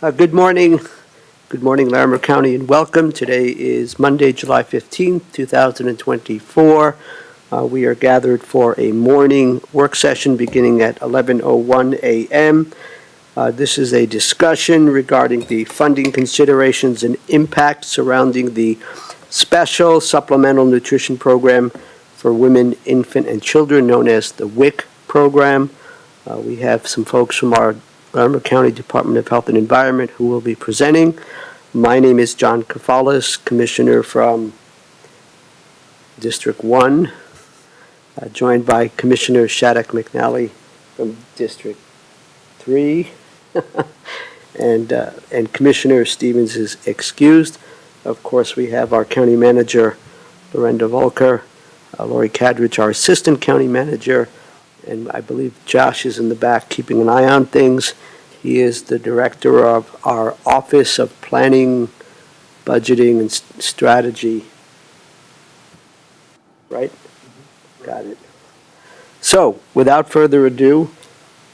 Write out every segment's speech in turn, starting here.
Good morning. Good morning, Larimer County, and welcome. Today is Monday, July 15th, 2024. We are gathered for a morning work session beginning at 11:01 a.m. This is a discussion regarding the funding considerations and impacts surrounding the Special Supplemental Nutrition Program for Women, Infant, and Children, known as the WIC program. We have some folks from our Larimer County Department of Health and Environment who will be presenting. My name is John Kafalis, Commissioner from District 1, joined by Commissioner Shattuck McNally from District 3, and Commissioner Stevens is excused. Of course, we have our County Manager, Lorenda Volker, Lori Cadridge, our Assistant County Manager, and I believe Josh is in the back keeping an eye on things. He is the director of our Office of Planning, Budgeting, and Strategy. Right? Got it. So, without further ado,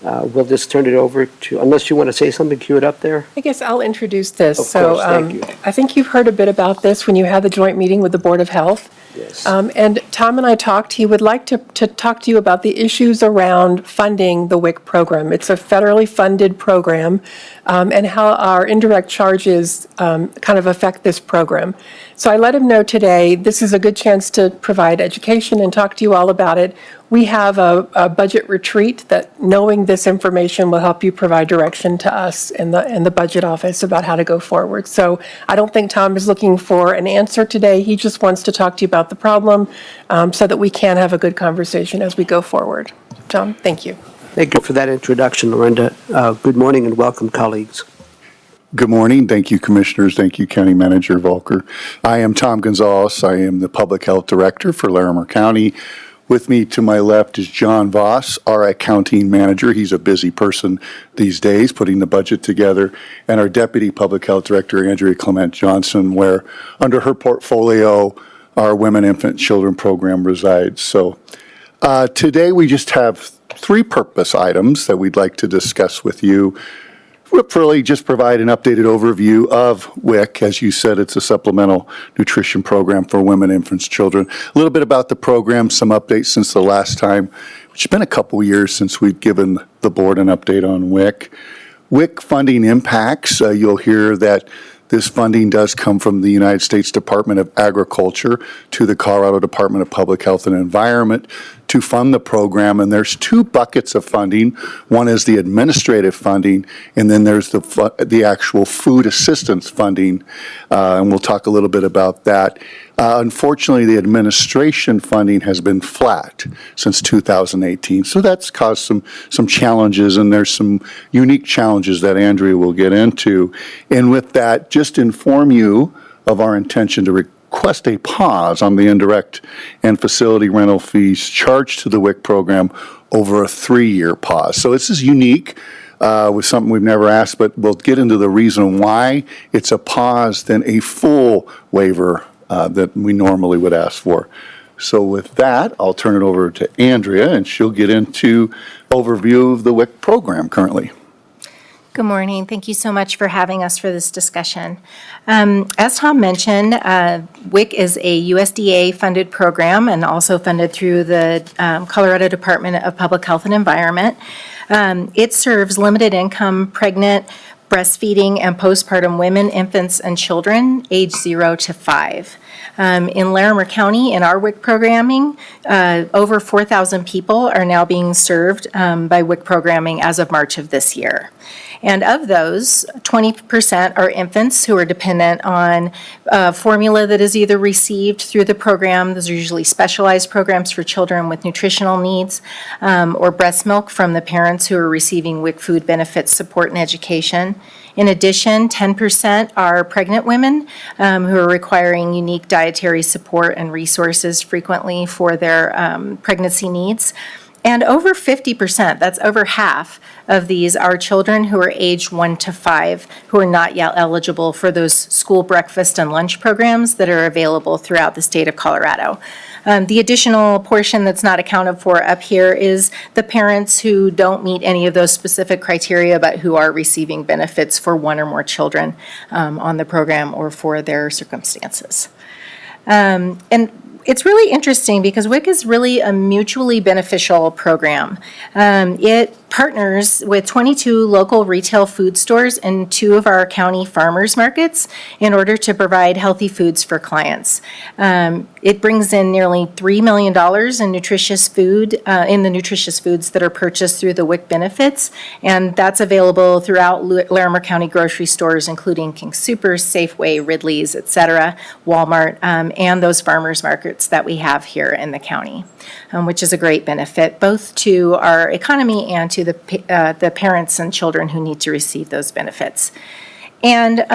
we'll just turn it over to, unless you want to say something, cue it up there. I guess I'll introduce this. Of course, thank you. I think you've heard a bit about this when you had the joint meeting with the Board of Health. Yes. And Tom and I talked. He would like to talk to you about the issues around funding the WIC program. It's a federally funded program, and how our indirect charges kind of affect this program. So I let him know today this is a good chance to provide education and talk to you all about it. We have a budget retreat that knowing this information will help you provide direction to us in the budget office about how to go forward. So I don't think Tom is looking for an answer today. He just wants to talk to you about the problem so that we can have a good conversation as we go forward. Tom, thank you. Thank you for that introduction, Lorenda. Good morning and welcome, colleagues. Good morning. Thank you, Commissioners. Thank you, County Manager Volker. I am Tom Gonzales. I am the Public Health Director for Larimer County. With me to my left is John Voss, our Accounting Manager. He's a busy person these days, putting the budget together. And our Deputy Public Health Director, Andrea Clement Johnson, where under her portfolio, our Women, Infant, Children program resides. So today we just have three purpose items that we'd like to discuss with you. We'll really just provide an updated overview of WIC. As you said, it's a supplemental nutrition program for women, infants, children. A little bit about the program, some updates since the last time. It's been a couple years since we've given the board an update on WIC. WIC funding impacts, you'll hear that this funding does come from the United States Department of Agriculture to the Colorado Department of Public Health and Environment to fund the program. And there's two buckets of funding. One is the administrative funding, and then there's the actual food assistance funding. And we'll talk a little bit about that. Unfortunately, the administration funding has been flat since 2018. So that's caused some challenges, and there's some unique challenges that Andrea will get into. And with that, just inform you of our intention to request a pause on the indirect and facility rental fees charged to the WIC program over a 3-year pause. So this is unique. Was something we've never asked, but we'll get into the reason why it's a pause than a full waiver that we normally would ask for. So with that, I'll turn it over to Andrea, and she'll get into overview of the WIC program currently. Good morning. Thank you so much for having us for this discussion. As Tom mentioned, WIC is a USDA-funded program and also funded through the Colorado Department of Public Health and Environment. It serves limited-income, pregnant, breastfeeding, and postpartum women, infants, and children age 0 to 5. In Larimer County, in our WIC programming, over 4,000 people are now being served by WIC programming as of March of this year. And of those, 20% are infants who are dependent on formula that is either received through the program. Those are usually specialized programs for children with nutritional needs, or breast milk from the parents who are receiving WIC food benefits, support, and education. In addition, 10% are pregnant women who are requiring unique dietary support and resources frequently for their pregnancy needs. And over 50%, that's over half of these, are children who are aged 1 to 5 who are not yet eligible for those school breakfast and lunch programs that are available throughout the state of Colorado. The additional portion that's not accounted for up here is the parents who don't meet any of those specific criteria but who are receiving benefits for one or more children on the program or for their circumstances. And it's really interesting because WIC is really a mutually beneficial program. It partners with 22 local retail food stores and 2 of our county farmers markets in order to provide healthy foods for clients. It brings in nearly $3 million in nutritious food, in the nutritious foods that are purchased through the WIC benefits, and that's available throughout Larimer County grocery stores, including King Soopers, Safeway, Ridley's, et cetera, Walmart, and those farmers markets that we have here in the county, which is a great benefit both to our economy and to the parents and children who need to receive those benefits. And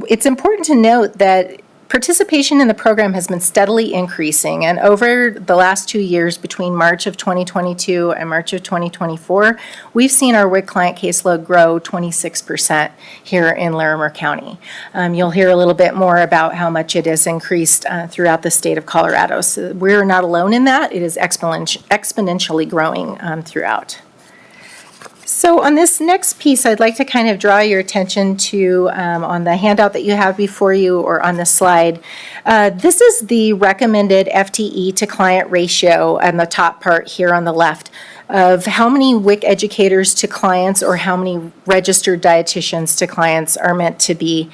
it's important to note that participation in the program has been steadily increasing, and over the last 2 years, between March of 2022 and March of 2024, we've seen our WIC client caseload grow 26% here in Larimer County. You'll hear a little bit more about how much it has increased throughout the state of Colorado. So we're not alone in that. It is exponentially growing throughout. So on this next piece, I'd like to kind of draw your attention to, on the handout that you have before you or on the slide, this is the recommended FTE to client ratio on the top part here on the left of how many WIC educators to clients or how many registered dietitians to clients are meant to be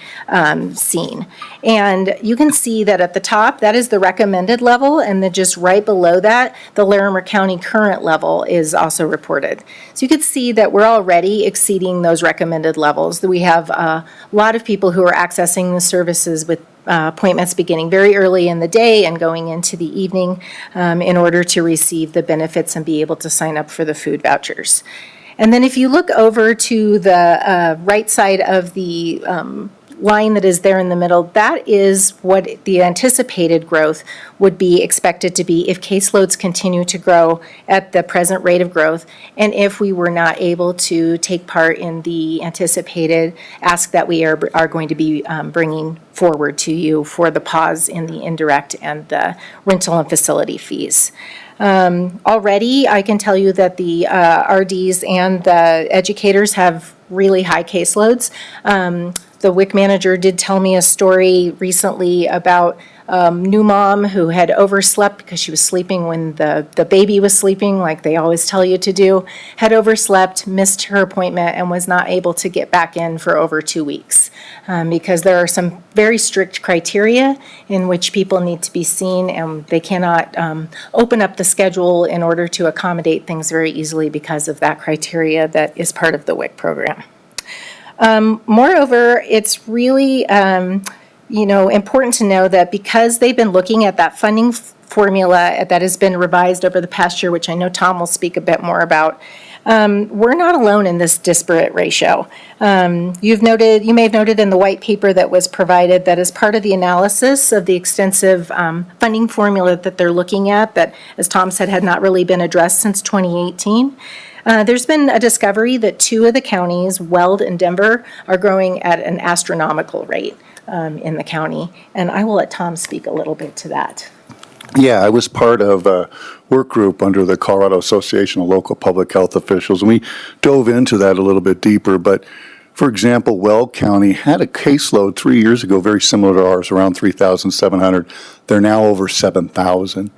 seen. And you can see that at the top, that is the recommended level, and then just right below that, the Larimer County current level is also reported. So you can see that we're already exceeding those recommended levels. We have a lot of people who are accessing the services with appointments beginning very early in the day and going into the evening in order to receive the benefits and be able to sign up for the food vouchers. And then if you look over to the right side of the line that is there in the middle, that is what the anticipated growth would be expected to be if caseloads continue to grow at the present rate of growth, and if we were not able to take part in the anticipated ask that we are going to be bringing forward to you for the pause in the indirect and the rental and facility fees. Already, I can tell you that the RDs and the educators have really high caseloads. The WIC manager did tell me a story recently about a new mom who had overslept because she was sleeping when the baby was sleeping, like they always tell you to do, had overslept, missed her appointment, and was not able to get back in for over 2 weeks because there are some very strict criteria in which people need to be seen, and they cannot open up the schedule in order to accommodate things very easily because of that criteria that is part of the WIC program. Moreover, it's really, important to know that because they've been looking at that funding formula that has been revised over the past year, which I know Tom will speak a bit more about, we're not alone in this disparate ratio. You may have noted in the white paper that was provided that as part of the analysis of the extensive funding formula that they're looking at, that, as Tom said, had not really been addressed since 2018. There's been a discovery that 2 of the counties, Weld and Denver, are growing at an astronomical rate in the county. And I will let Tom speak a little bit to that. Yeah, I was part of a work group under the Colorado Association of Local Public Health Officials, and we dove into that a little bit deeper. But, for example, Weld County had a caseload 3 years ago very similar to ours, around 3,700. They're now over 7,000.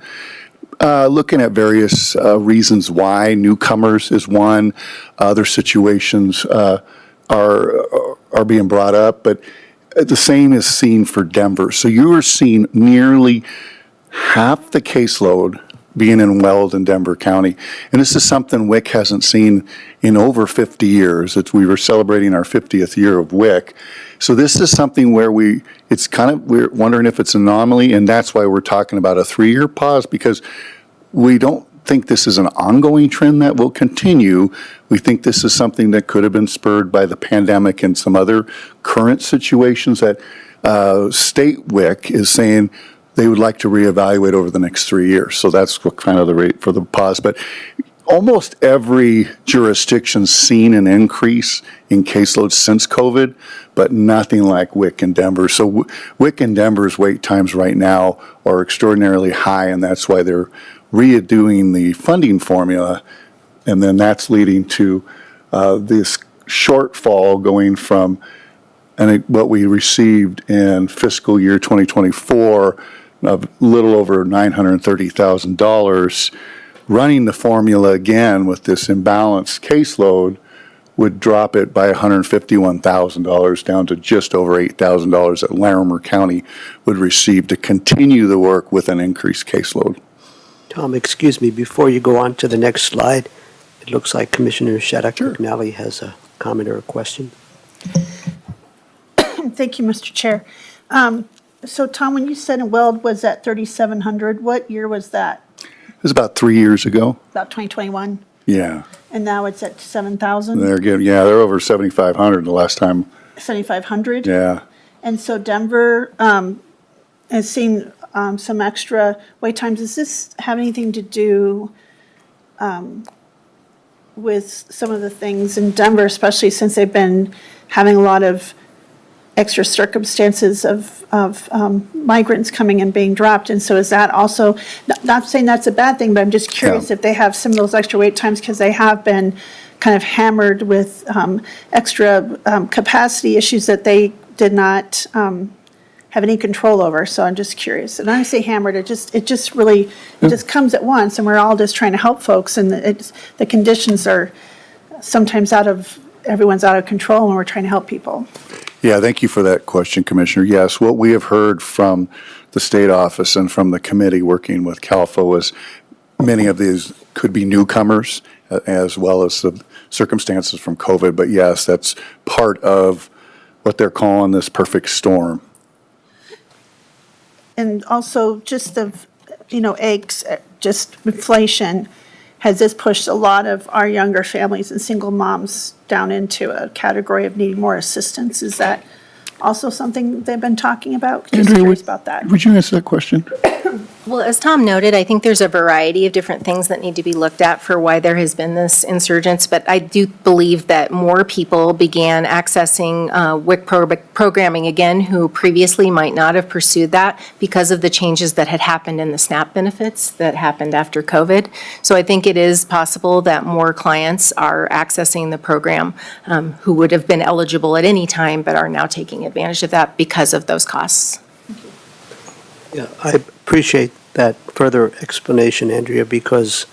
Looking at various reasons why, newcomers is one, other situations are being brought up, but the same is seen for Denver. So you are seeing nearly half the caseload being in Weld and Denver County. And this is something WIC hasn't seen in over 50 years. We were celebrating our 50th year of WIC. So this is something where we're wondering if it's an anomaly, and that's why we're talking about a 3-year pause, because we don't think this is an ongoing trend that will continue. We think this is something that could have been spurred by the pandemic and some other current situations that state WIC is saying they would like to reevaluate over the next 3 years. So that's what kind of the rate for the pause. But almost every jurisdiction's seen an increase in caseloads since COVID, but nothing like WIC and Denver. So WIC and Denver's wait times right now are extraordinarily high, and that's why they're redoing the funding formula, and then that's leading to this shortfall going from what we received in fiscal year 2024 of a little over $930,000. Running the formula again with this imbalanced caseload would drop it by $151,000 down to just over $8,000 that Larimer County would receive to continue the work with an increased caseload. Tom, excuse me, before you go on to the next slide, it looks like Commissioner Shattuck McNally has a comment or a question. Thank you, Mr. Chair. So Tom, when you said Weld was at 3,700, what year was that? It was about 3 years ago. About 2021? Yeah. And now it's at 7,000? They're over 7,500 the last time. 7,500? Yeah. And so Denver has seen some extra wait times. Does this have anything to do with some of the things in Denver, especially since they've been having a lot of extra circumstances of migrants coming and being dropped? And so is that also, not saying that's a bad thing, but I'm just curious if they have some of those extra wait times because they have been kind of hammered with extra capacity issues that they did not have any control over. So I'm just curious. And when I say hammered, it just comes at once, and we're all just trying to help folks, and the conditions are sometimes everyone's out of control when we're trying to help people. Yeah, thank you for that question, Commissioner. Yes, what we have heard from the state office and from the committee working with CALFO is many of these could be newcomers as well as the circumstances from COVID. But yes, that's part of what they're calling this perfect storm. And also just eggs, just inflation, has this pushed a lot of our younger families and single moms down into a category of needing more assistance? Is that also something they've been talking about? Just Andrea, curious about that. Would you answer that question? Well, as Tom noted, I think there's a variety of different things that need to be looked at for why there has been this insurgence, but I do believe that more people began accessing WIC programming again who previously might not have pursued that because of the changes that had happened in the SNAP benefits that happened after COVID. So I think it is possible that more clients are accessing the program who would have been eligible at any time but are now taking advantage of that because of those costs. Yeah, I appreciate that further explanation, Andrea, because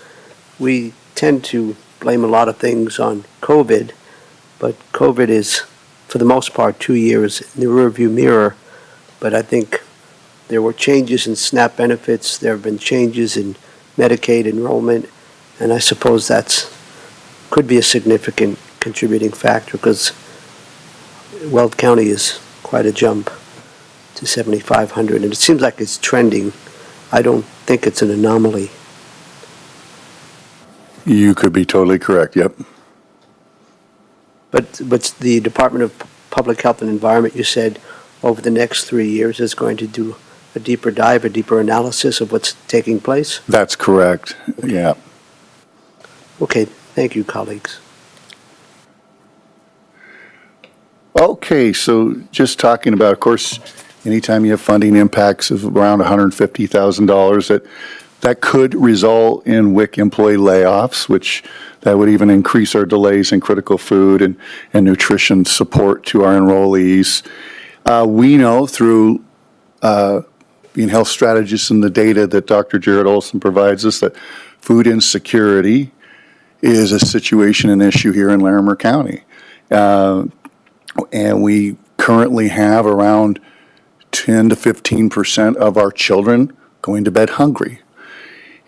we tend to blame a lot of things on COVID, but COVID is, for the most part, 2 years in the rearview mirror. But I think there were changes in SNAP benefits, there have been changes in Medicaid enrollment, and I suppose could be a significant contributing factor because Weld County is quite a jump to 7,500, and it seems like it's trending. I don't think it's an anomaly. You could be totally correct, yep. But the Department of Public Health and Environment, you said, over the next 3 years is going to do a deeper dive, a deeper analysis of what's taking place? That's correct, yeah. Okay, thank you, colleagues. Okay, so just talking about, of course, anytime you have funding impacts of around $150,000, that could result in WIC employee layoffs, which that would even increase our delays in critical food and nutrition support to our enrollees. We know through being health strategists and the data that Dr. Jared Olson provides us that food insecurity is a situation, an issue here in Larimer County. And we currently have around 10 to 15% of our children going to bed hungry.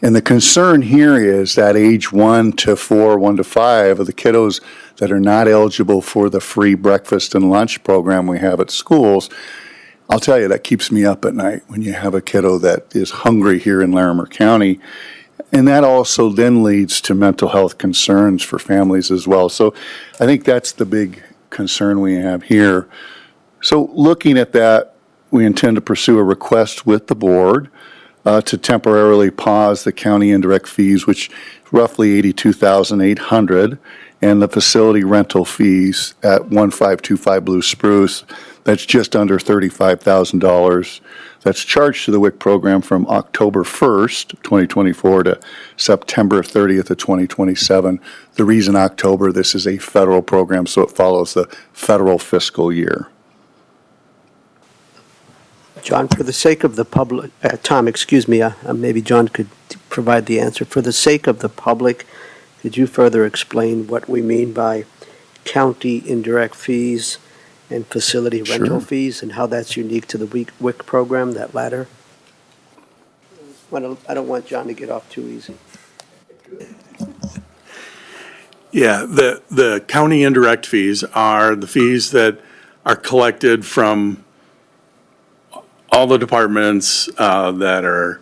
And the concern here is that age 1 to 4, 1 to 5 of the kiddos that are not eligible for the free breakfast and lunch program we have at schools. I'll tell you, that keeps me up at night when you have a kiddo that is hungry here in Larimer County. And that also then leads to mental health concerns for families as well. So I think that's the big concern we have here. So looking at that, we intend to pursue a request with the board to temporarily pause the county indirect fees, which roughly $82,800, and the facility rental fees at 1525 Blue Spruce. That's just under $35,000. That's charged to the WIC program from October 1st, 2024 to September 30th of 2027. The reason October, this is a federal program, so it follows the federal fiscal year. John, for the sake of the public, Tom, excuse me, maybe John could provide the answer. For the sake of the public, could you further explain what we mean by county indirect fees and facility rental Sure. fees and how that's unique to the WIC program, that latter? I don't want John to get off too easy. Yeah, the county indirect fees are the fees that are collected from all the departments that are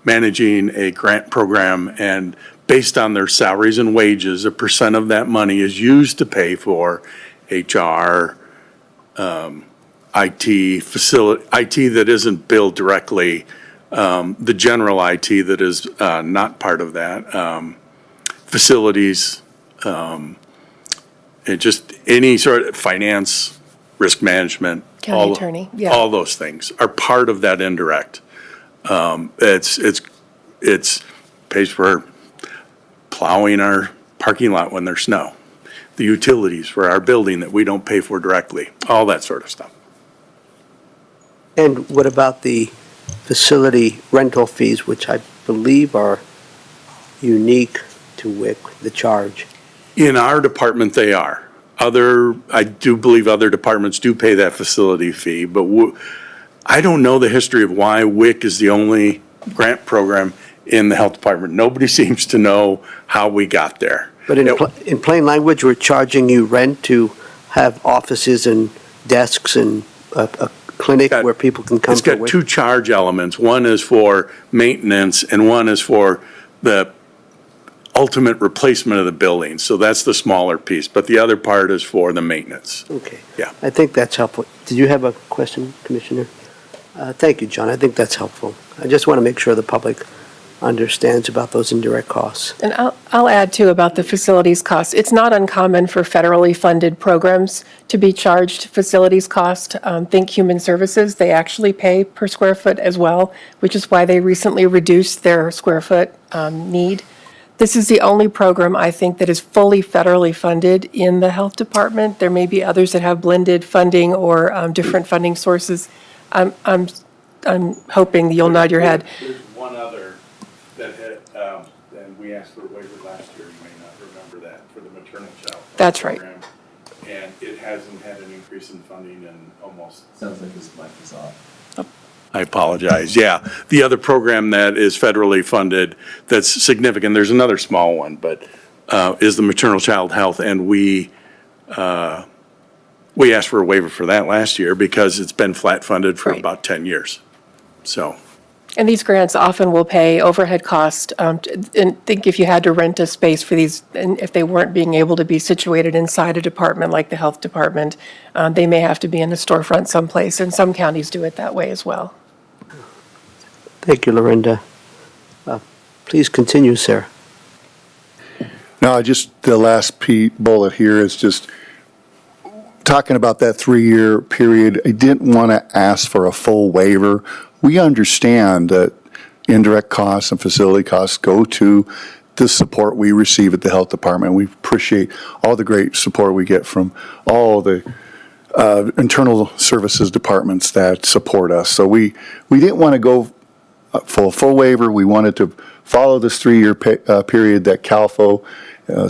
managing a grant program, and based on their salaries and wages, a percent of that money is used to pay for HR, IT, facility, IT that isn't billed directly, the general IT that is not part of that, facilities, and just any sort of finance, risk management. County attorney, yeah. All those things are part of that indirect. It's pays for plowing our parking lot when there's snow, the utilities for our building that we don't pay for directly, all that sort of stuff. And what about the facility rental fees, which I believe are unique to WIC, the charge? In our department, they are. I do believe other departments do pay that facility fee, but I don't know the history of why WIC is the only grant program in the health department. Nobody seems to know how we got there. But in plain language, we're charging you rent to have offices and desks and a clinic where people can come It's to got WIC? two charge elements. One is for maintenance and one is for the ultimate replacement of the building. So that's the smaller piece, but the other part is for the maintenance. Okay. Yeah. I think that's helpful. Did you have a question, Commissioner? Thank you, John. I think that's helpful. I just want to make sure the public understands about those indirect costs. And I'll add too about the facilities costs. It's not uncommon for federally funded programs to be charged facilities cost. Think Human Services, they actually pay per square foot as well, which is why they recently reduced their square foot need. This is the only program, I think, that is fully federally funded in the health department. There may be others that have blended funding or different funding sources. I'm hoping that you'll nod your head. There's one other that had, and we asked for a waiver last year, you may not remember that, for the maternal child. That's right. program. And it hasn't had an increase in funding in almost. Sounds like his mic is off. I apologize, yeah. The other program that is federally funded that's significant, there's another small one, but is the maternal child health, and we asked for a waiver for that last year because it's been flat funded for Right. about 10 years. So, And these grants often will pay overhead cost. And think if you had to rent a space for these, and if they weren't being able to be situated inside a department like the health department, they may have to be in a storefront someplace, and some counties do it that way as well. Thank you, Lorinda. Please continue, Sarah. No, just the last bullet here is just talking about that 3-year period. I didn't want to ask for a full waiver. We understand that indirect costs and facility costs go to the support we receive at the health department. We appreciate all the great support we get from all the internal services departments that support us. So we didn't want to go for a full waiver. We wanted to follow this 3-year period that CALFO,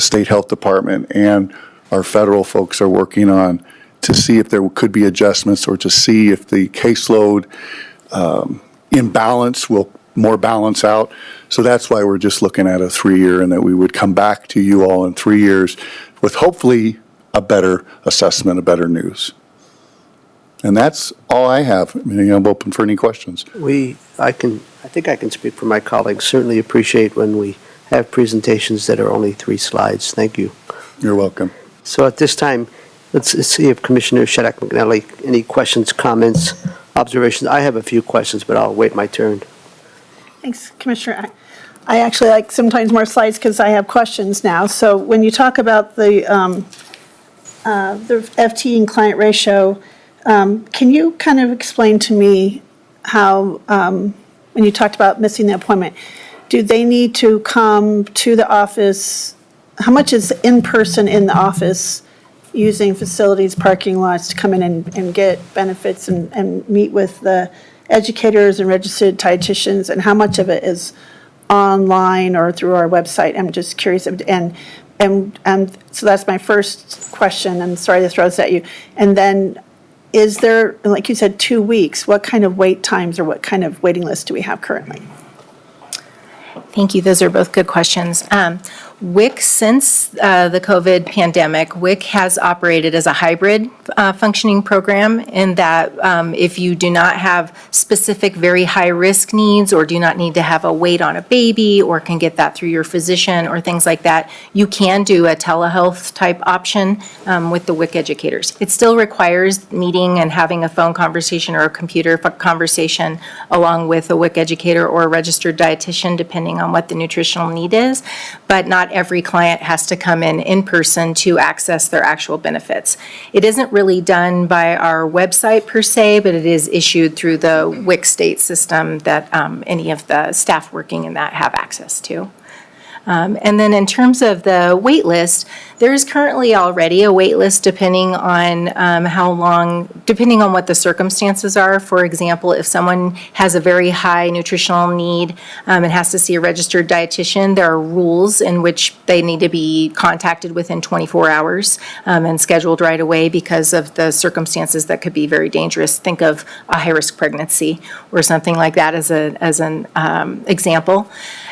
State Health Department, and our federal folks are working on to see if there could be adjustments or to see if the caseload imbalance will more balance out. So that's why we're just looking at a 3-year, and that we would come back to you all in 3 years with hopefully a better assessment, a better news. And that's all I have. I mean, I'm open for any questions. I think I can speak for my colleagues. Certainly appreciate when we have presentations that are only 3 slides. Thank you. You're welcome. So at this time, let's see if Commissioner Shaddock McNally, any questions, comments, observations? I have a few questions, but I'll wait my turn. Thanks, Commissioner. I actually like sometimes more slides because I have questions now. So when you talk about the FTE and client ratio, can you kind of explain to me how, when you talked about missing the appointment, do they need to come to the office? How much is in person in the office using facilities, parking lots to come in and get benefits and meet with the educators and registered dietitians? And how much of it is online or through our website? I'm just curious. And so that's my first question. I'm sorry to throw this at you. And then is there, like you said, 2 weeks, what kind of wait times or what kind of waiting list do we have currently? Thank you. Those are both good questions. WIC, since the COVID pandemic, WIC has operated as a hybrid functioning program in that if you do not have specific very high-risk needs or do not need to have a wait on a baby or can get that through your physician or things like that, you can do a telehealth type option with the WIC educators. It still requires meeting and having a phone conversation or a computer conversation along with a WIC educator or a registered dietitian, depending on what the nutritional need is, but not every client has to come in person to access their actual benefits. It isn't really done by our website per se, but it is issued through the WIC state system that any of the staff working in that have access to. And then in terms of the wait list, there is currently already a wait list depending on how long, depending on what the circumstances are. For example, if someone has a very high nutritional need and has to see a registered dietitian, there are rules in which they need to be contacted within 24 hours and scheduled right away because of the circumstances that could be very dangerous. Think of a high-risk pregnancy or something like that as an example.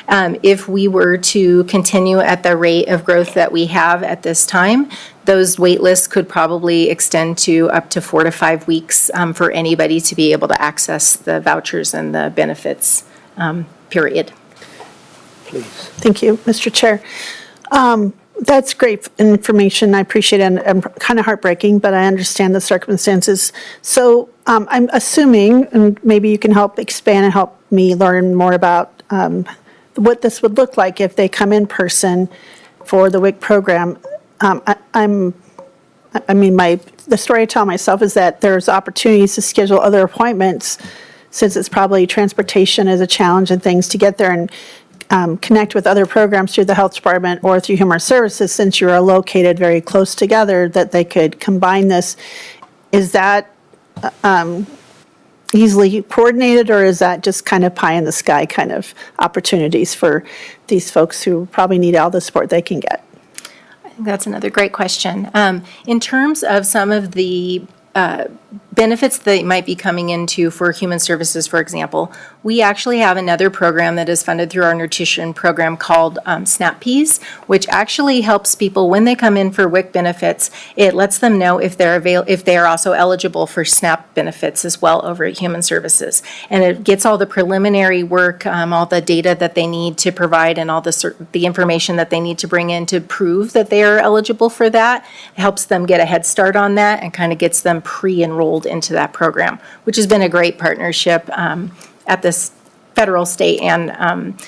If we were to continue at the rate of growth that we have at this time, those wait lists could probably extend to up to 4 to 5 weeks for anybody to be able to access the vouchers and the benefits, period. Please. Thank you, Mr. Chair. That's great information. I appreciate it. And kind of heartbreaking, but I understand the circumstances. So I'm assuming, and maybe you can help expand and help me learn more about what this would look like if they come in person for the WIC program. The story I tell myself is that there's opportunities to schedule other appointments since it's probably transportation is a challenge and things to get there and connect with other programs through the health department or through human services since you are located very close together that they could combine this. Is that easily coordinated, or is that just kind of pie in the sky kind of opportunities for these folks who probably need all the support they can get? I think that's another great question. In terms of some of the benefits that might be coming into for human services, for example, we actually have another program that is funded through our nutrition program called SNAP-Peas, which actually helps people when they come in for WIC benefits. It lets them know if they are also eligible for SNAP benefits as well over at Human Services. And it gets all the preliminary work, all the data that they need to provide and all the information that they need to bring in to prove that they are eligible for that. It helps them get a head start on that and kind of gets them pre-enrolled into that program, which has been a great partnership at this federal, state, and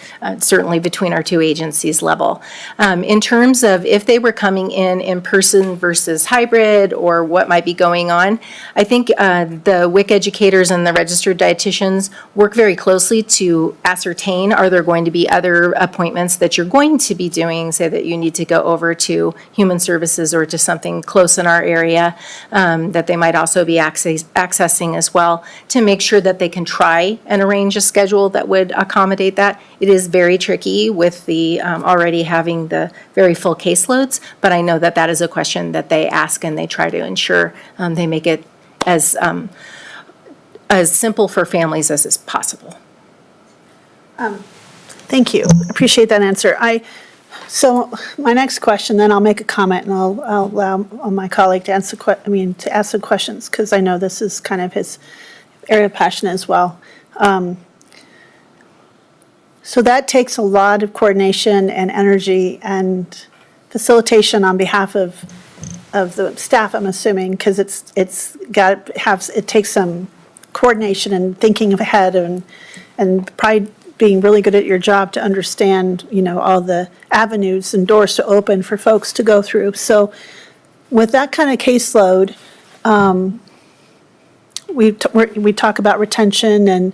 certainly between our two agencies level. In terms of if they were coming in person versus hybrid or what might be going on, I think the WIC educators and the registered dietitians work very closely to ascertain, are there going to be other appointments that you're going to be doing, say that you need to go over to Human Services or to something close in our area that they might also be accessing as well, to make sure that they can try and arrange a schedule that would accommodate that. It is very tricky with the already having the very full caseloads, but I know that that is a question that they ask and they try to ensure they make it as simple for families as is possible. Thank you. Appreciate that answer. So my next question, then I'll make a comment and I'll allow my colleague to ask the questions because I know this is kind of his area of passion as well. So that takes a lot of coordination and energy and facilitation on behalf of the staff, I'm assuming, because it takes some coordination and thinking ahead and probably being really good at your job to understand, all the avenues and doors to open for folks to go through. So with that kind of caseload, we talk about retention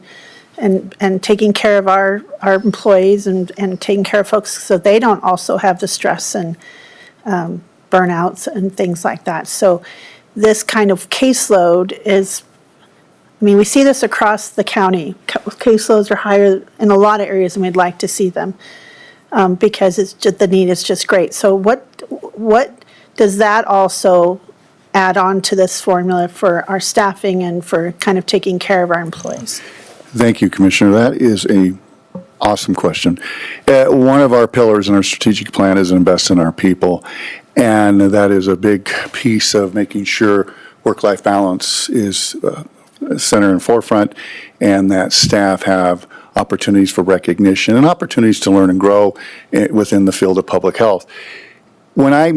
and taking care of our employees and taking care of folks so they don't also have the stress and burnouts and things like that. So this kind of caseload is, we see this across the county. Caseloads are higher in a lot of areas than we'd like to see them because the need is just great. So what does that also add on to this formula for our staffing and for kind of taking care of our employees? Thank you, Commissioner. That is a awesome question. One of our pillars in our strategic plan is invest in our people, and that is a big piece of making sure work-life balance is center and forefront, and that staff have opportunities for recognition and opportunities to learn and grow within the field of public health. When I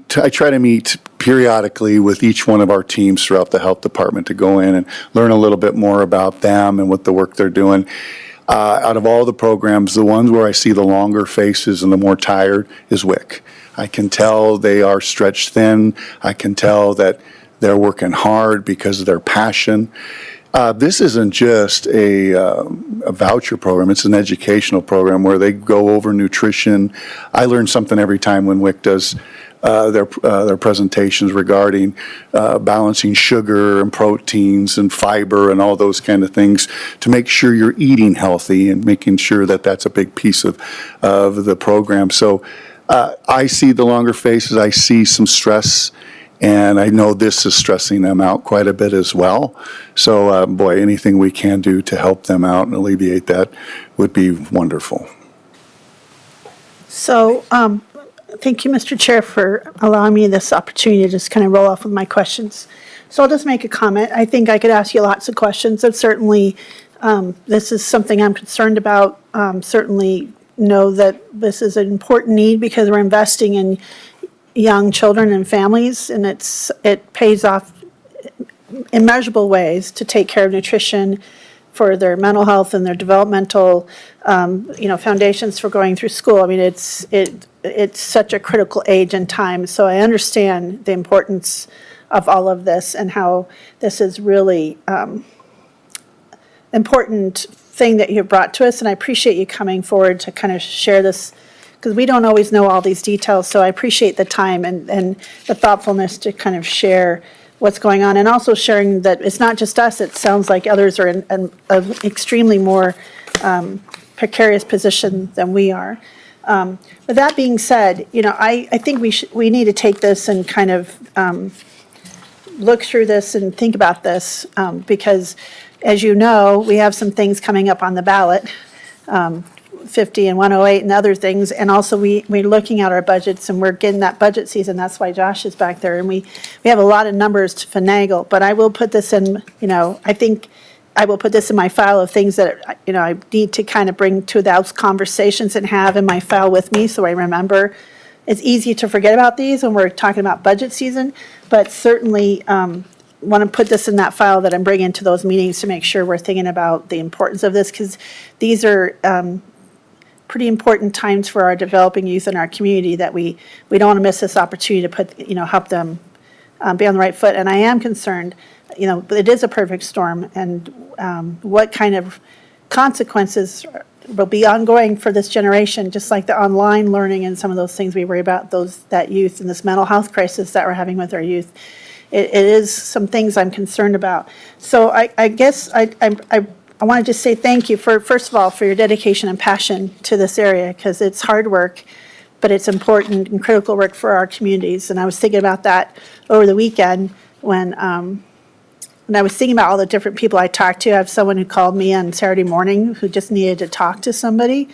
try to meet periodically with each one of our teams throughout the health department to go in and learn a little bit more about them and what the work they're doing. Out of all the programs, the ones where I see the longer faces and the more tired is WIC. I can tell they are stretched thin. I can tell that they're working hard because of their passion. This isn't just a voucher program, it's an educational program where they go over nutrition. I learn something every time when WIC does their presentations regarding balancing sugar and proteins and fiber and all those kind of things to make sure you're eating healthy and making sure that that's a big piece of the program. So I see the longer faces, I see some stress, and I know this is stressing them out quite a bit as well. So, anything we can do to help them out and alleviate that would be wonderful. So, thank you, Mr. Chair, for allowing me this opportunity to just kind of roll off with my questions. So I'll just make a comment. I think I could ask you lots of questions, and certainly this is something I'm concerned about. Certainly know that this is an important need because we're investing in young children and families, and it pays off in measurable ways to take care of nutrition for their mental health and their developmental, foundations for going through school. I mean, it's such a critical age and time. So I understand the importance of all of this and how this is really important thing that you've brought to us. And I appreciate you coming forward to kind of share this, because we don't always know all these details. So I appreciate the time and the thoughtfulness to kind of share what's going on, and also sharing that it's not just us. It sounds like others are in an extremely more precarious position than we are. With that being said, I think we need to take this and kind of look through this and think about this because, as you know, we have some things coming up on the ballot. 50 and 108 and other things, and also we're looking at our budgets, and we're getting that budget season. That's why Josh is back there, and we have a lot of numbers to finagle. But I will put this in, I think I will put this in my file of things that I need to kind of bring to those conversations and have in my file with me, so I remember. It's easy to forget about these when we're talking about budget season, but certainly want to put this in that file that I'm bringing to those meetings to make sure we're thinking about the importance of this, because these are pretty important times for our developing youth in our community that we don't want to miss this opportunity to put, help them be on the right foot. And I am concerned, it is a perfect storm, and what kind of consequences will be ongoing for this generation, just like the online learning and some of those things we worry about, that youth and this mental health crisis that we're having with our youth. It is some things I'm concerned about. So I guess I want to just say thank you first of all, for your dedication and passion to this area, because it's hard work, but it's important and critical work for our communities. And I was thinking about that over the weekend when I was thinking about all the different people I talked to. I have someone who called me on Saturday morning who just needed to talk to somebody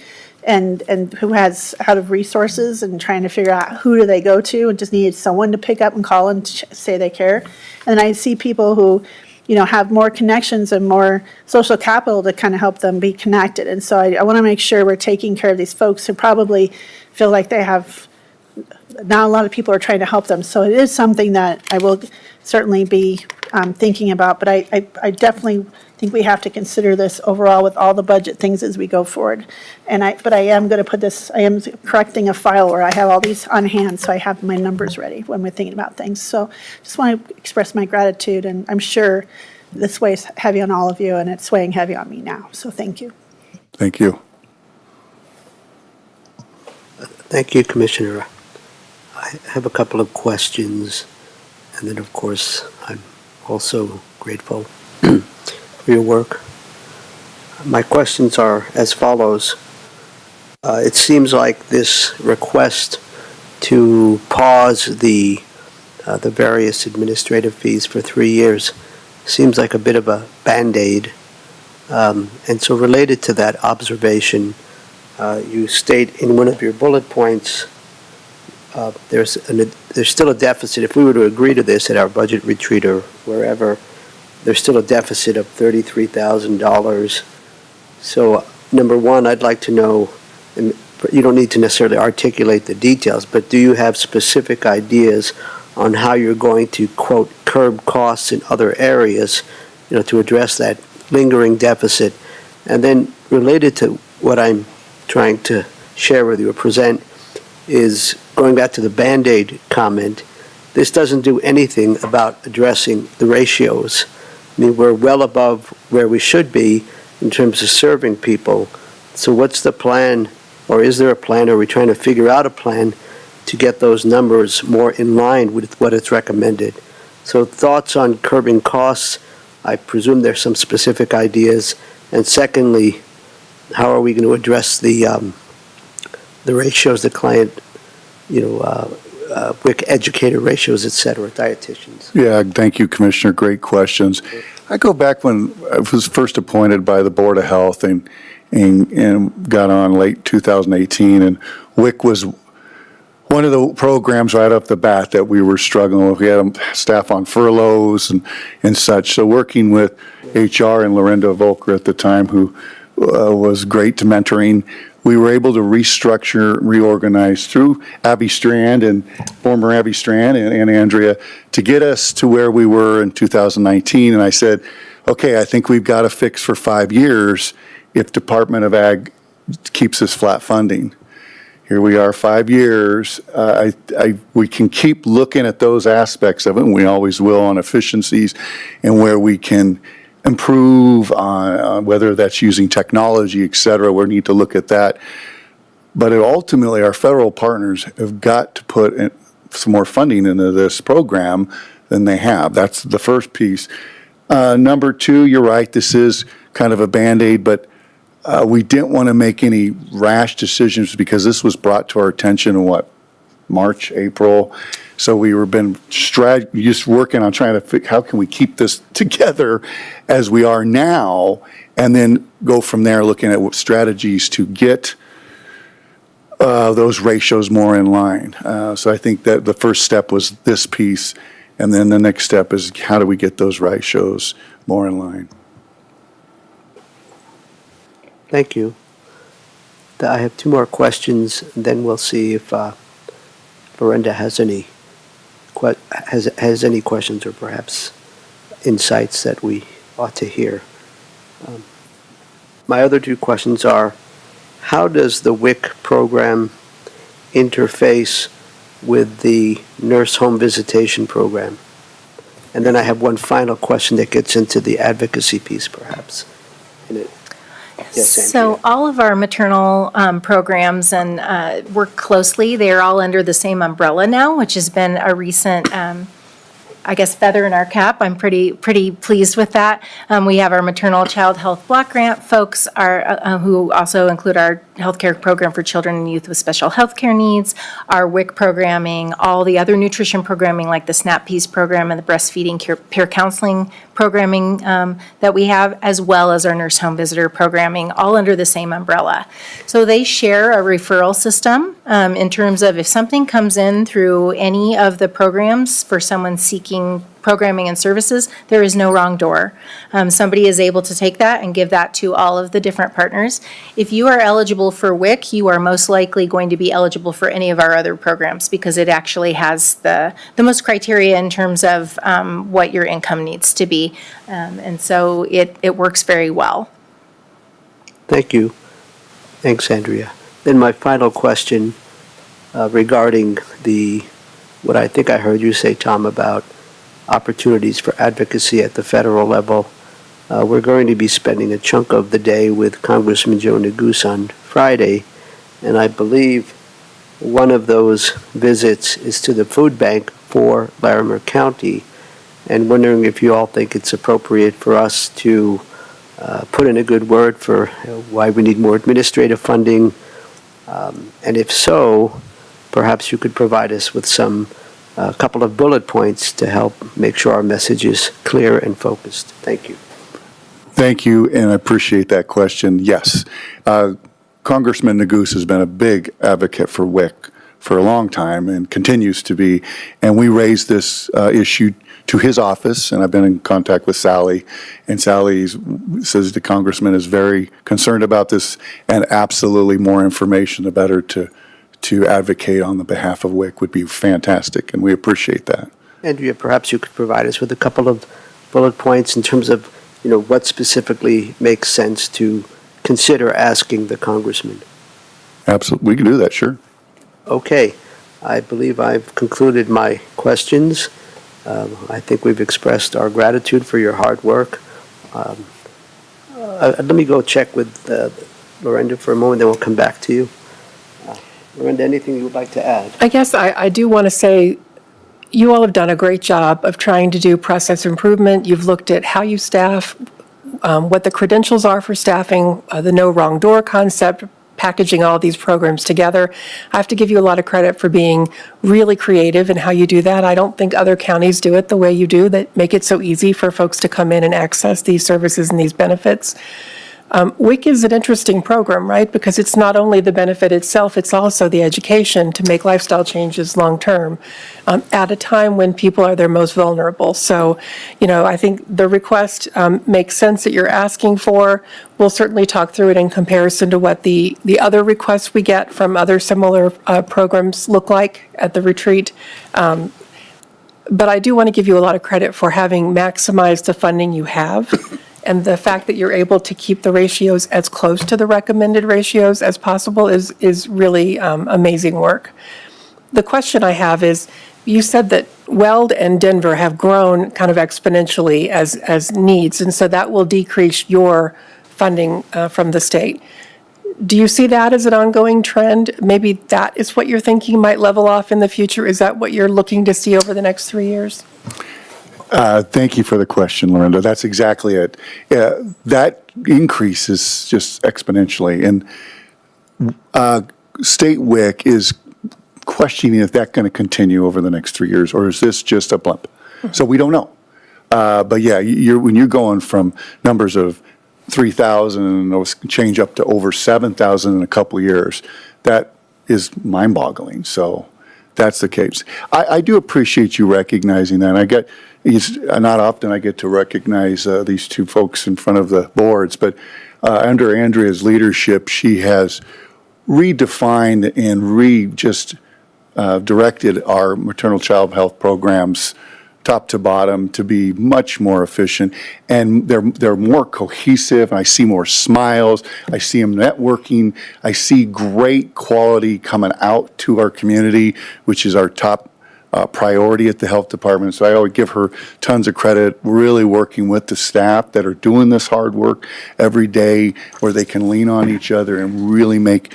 and who has out of resources and trying to figure out who do they go to and just needed someone to pick up and call and say they care. And I see people who have more connections and more social capital to kind of help them be connected. And so I want to make sure we're taking care of these folks who probably feel like they have, not a lot of people are trying to help them. So it is something that I will certainly be thinking about, but I definitely think we have to consider this overall with all the budget things as we go forward. But I am going to put this, I am correcting a file where I have all these on hand, so I have my numbers ready when we're thinking about things. So just want to express my gratitude, and I'm sure this weighs heavy on all of you, and it's weighing heavy on me now. So thank you. Thank you. Thank you, Commissioner. I have a couple of questions, and then, of course, I'm also grateful for your work. My questions are as follows. It seems like this request to pause the various administrative fees for 3 years seems like a bit of a Band-Aid. And so related to that observation, you state in one of your bullet points, there's still a deficit. If we were to agree to this at our budget retreat or wherever, there's still a deficit of $33,000. So, number one, I'd like to know, and you don't need to necessarily articulate the details, but do you have specific ideas on how you're going to, quote, curb costs in other areas, to address that lingering deficit? And then related to what I'm trying to share with you or present is going back to the Band-Aid comment. This doesn't do anything about addressing the ratios. I mean, we're well above where we should be in terms of serving people. So what's the plan, or is there a plan? Are we trying to figure out a plan to get those numbers more in line with what is recommended? So thoughts on curbing costs. I presume there's some specific ideas. And secondly, how are we going to address the ratios, the client, WIC educator ratios, et cetera, dietitians? Yeah, thank you, Commissioner. Great questions. I go back when I was first appointed by the Board of Health and got on late 2018, and WIC was one of the programs right off the bat that we were struggling with. We had staff on furloughs and such. So working with HR and Lorinda Volker at the time, who was great to mentoring, we were able to restructure, reorganize through Abby Strand and former Abby Strand and Andrea to get us to where we were in 2019. And I said, okay, I think we've got a fix for 5 years if Department of Ag keeps us flat funding. Here we are, 5 years. We can keep looking at those aspects of it, and we always will, on efficiencies and where we can improve on whether that's using technology, et cetera. We need to look at that. But ultimately, our federal partners have got to put in some more funding into this program than they have. That's the first piece. Number two, you're right, this is kind of a Band-Aid, but we didn't want to make any rash decisions because this was brought to our attention in March, April. So we were just working on trying to figure how can we keep this together as we are now, and then go from there looking at what strategies to get those ratios more in line. So I think that the first step was this piece, and then the next step is how do we get those ratios more in line. Thank you. I have two more questions, and then we'll see if Lorinda has any questions or perhaps insights that we ought to hear. My other two questions are, how does the WIC program interface with the nurse home visitation program? And then I have one final question that gets into the advocacy piece, perhaps. Yes, So all of our maternal programs and work closely. They're all under the same umbrella now, which has been a recent, feather in our cap. I'm pretty pleased with that. We have our maternal child health block grant folks who also include our healthcare program for children and youth with special healthcare needs, our WIC programming, all the other nutrition programming like the SNAP Peas program and the breastfeeding peer counseling programming that we have, as well as our nurse home visitor programming, all under the same umbrella. So they share a referral system in terms of if something comes in through any of the programs for someone seeking programming and services, there is no wrong door. Somebody is able to take that and give that to all of the different partners. If you are eligible for WIC, you are most likely going to be eligible for any of our other programs because it actually has the most criteria in terms of what your income needs to be. And so it works very well. Thank you. Thanks, Andrea. Then my final question regarding what I think I heard you say, Tom, about opportunities for advocacy at the federal level. We're going to be spending a chunk of the day with Congressman Joe Neguse on Friday, and I believe one of those visits is to the food bank for Larimer County, and wondering if you all think it's appropriate for us to put in a good word for why we need more administrative funding, and if so, perhaps you could provide us with a couple of bullet points to help make sure our message is clear and focused. Thank you. Thank you, and I appreciate that question. Yes, Congressman Neguse has been a big advocate for WIC for a long time and continues to be, and we raised this issue to his office, and I've been in contact with Sally, and Sally says the congressman is very concerned about this, and absolutely more information, the better to advocate on the behalf of WIC would be fantastic, and we appreciate that. Andrea, perhaps you could provide us with a couple of bullet points in terms of, what specifically makes sense to consider asking the congressman. Absolutely, we can do that, sure. Okay, I believe I've concluded my questions. I think we've expressed our gratitude for your hard work. Let me go check with Lorenda for a moment, then we'll come back to you. Lorenda, anything you would like to add? I guess I do want to say, you all have done a great job of trying to do process improvement. You've looked at how you staff, what the credentials are for staffing, the no wrong door concept, packaging all these programs together. I have to give you a lot of credit for being really creative in how you do that. I don't think other counties do it the way you do, that make it so easy for folks to come in and access these services and these benefits. WIC is an interesting program, right? Because it's not only the benefit itself, it's also the education to make lifestyle changes long-term at a time when people are their most vulnerable. So, I think the request makes sense that you're asking for. We'll certainly talk through it in comparison to what the other requests we get from other similar programs look like at the retreat. But I do want to give you a lot of credit for having maximized the funding you have. And the fact that you're able to keep the ratios as close to the recommended ratios as possible is really amazing work. The question I have is, you said that Weld and Denver have grown kind of exponentially as needs, and so that will decrease your funding from the state. Do you see that as an ongoing trend? Maybe that is what you're thinking might level off in the future? Is that what you're looking to see over the next 3 years? Thank you for the question, Lorenda. That's exactly it. That increases just exponentially. And State WIC is questioning if that's going to continue over the next 3 years, or is this just a blip? So we don't know. But yeah, when you're going from numbers of 3,000 and those change up to over 7,000 in a couple of years, that is mind-boggling. So that's the case. I do appreciate you recognizing that. It's not often I get to recognize these two folks in front of the boards, but under Andrea's leadership, she has redefined and directed our maternal child health programs top to bottom to be much more efficient, and they're more cohesive. I see more smiles. I see them networking. I see great quality coming out to our community, which is our top priority at the health department. So I always give her tons of credit, really working with the staff that are doing this hard work every day, where they can lean on each other and really make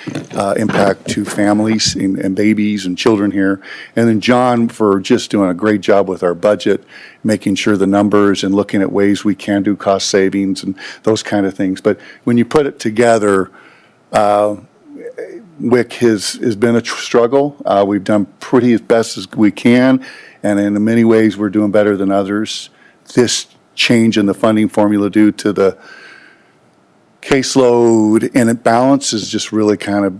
impact to families and babies and children here. And then John for just doing a great job with our budget, making sure the numbers and looking at ways we can do cost savings and those kind of things. But when you put it together, WIC has been a struggle. We've done pretty as best as we can, and in many ways we're doing better than others. This change in the funding formula due to the caseload and imbalance has just really kind of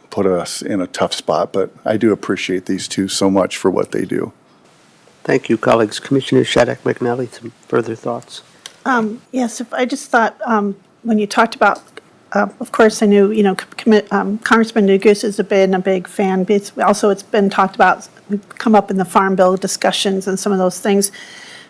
put us in a tough spot, but I do appreciate these two so much for what they do. Thank you, colleagues. Commissioner Shattuck McNally, some further thoughts? Yes, if I just thought, when you talked about, of course, I knew, Congressman Neguse has been a big fan, but also it's been talked about, we've come up in the Farm Bill discussions and some of those things.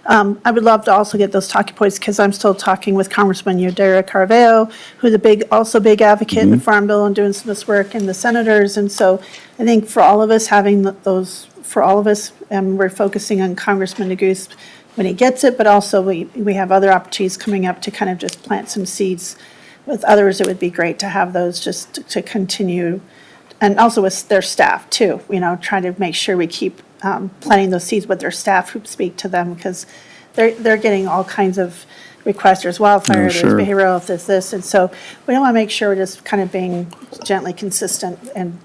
I would love to also get those talking points, because I'm still talking with Congressman Yadira Carveo, who's also big advocate in the Farm Bill and doing some of this work, and the senators, and so I think for all of us, having those, for all of us, we're focusing on Congressman Neguse when he gets it, but also we have other opportunities coming up to kind of just plant some seeds with others. It would be great to have those just to continue, and also with their staff too, trying to make sure we keep planting those seeds with their staff who speak to them, because they're getting all kinds of requests. There's wildfire, there's sure. behavioral health, there's this, and so we don't want to make sure we're just kind of being gently consistent,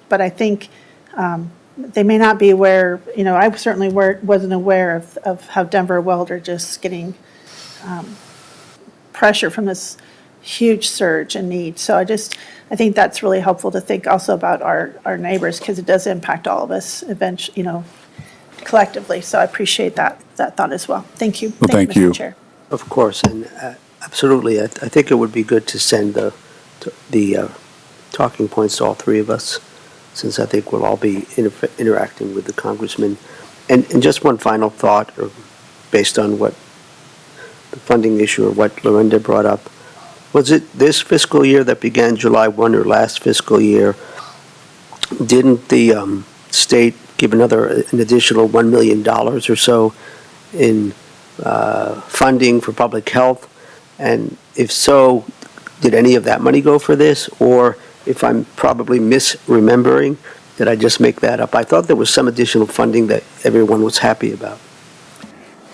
but I think they may not be aware, I certainly wasn't aware of how Denver and Weld are just getting pressure from this huge surge in need. So I think that's really helpful to think also about our neighbors, because it does impact all of us eventually, collectively. So I appreciate that thought as well. Thank you. Well, thank you. Mr. Chair. Of course, and absolutely, I think it would be good to send the talking points to all three of us, since I think we'll all be interacting with the congressman. And just one final thought, or based on what the funding issue or what Lorinda brought up. Was it this fiscal year that began July 1 or last fiscal year? Didn't the state give an additional $1 million or so in funding for public health? And if so, did any of that money go for this? Or if I'm probably misremembering, did I just make that up? I thought there was some additional funding that everyone was happy about.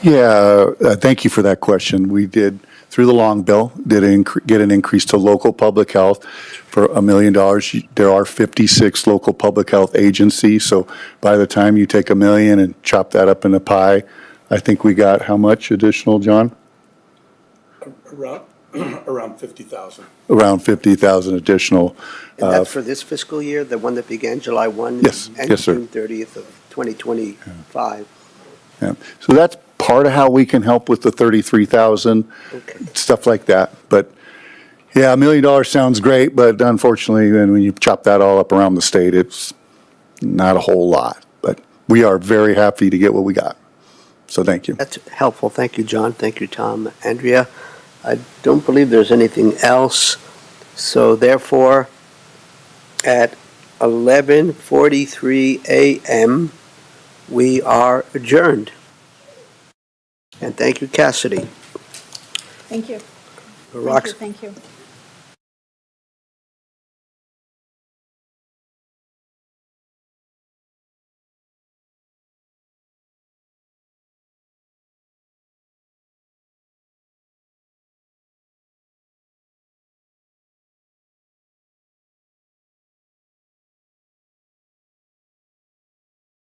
Yeah, thank you for that question. We did, through the long bill, get an increase to local public health for $1 million. There are 56 local public health agencies, so by the time you take $1 million and chop that up in a pie, I think we got how much additional, John? Around 50,000. Around 50,000 additional. And that's for this fiscal year, the one that began July 1? Yes, And yes, sir. June 30th of 2025. Yeah. So that's part of how we can help with the 33,000, Okay. stuff like that. But yeah, $1 million sounds great, but unfortunately, when you chop that all up around the state, it's not a whole lot. But we are very happy to get what we got. So thank you. That's helpful. Thank you, John. Thank you, Tom. Andrea, I don't believe there's anything else. So therefore, at 11:43 a.m., we are adjourned. And thank you, Cassidy. Thank you. Rox- Thank you.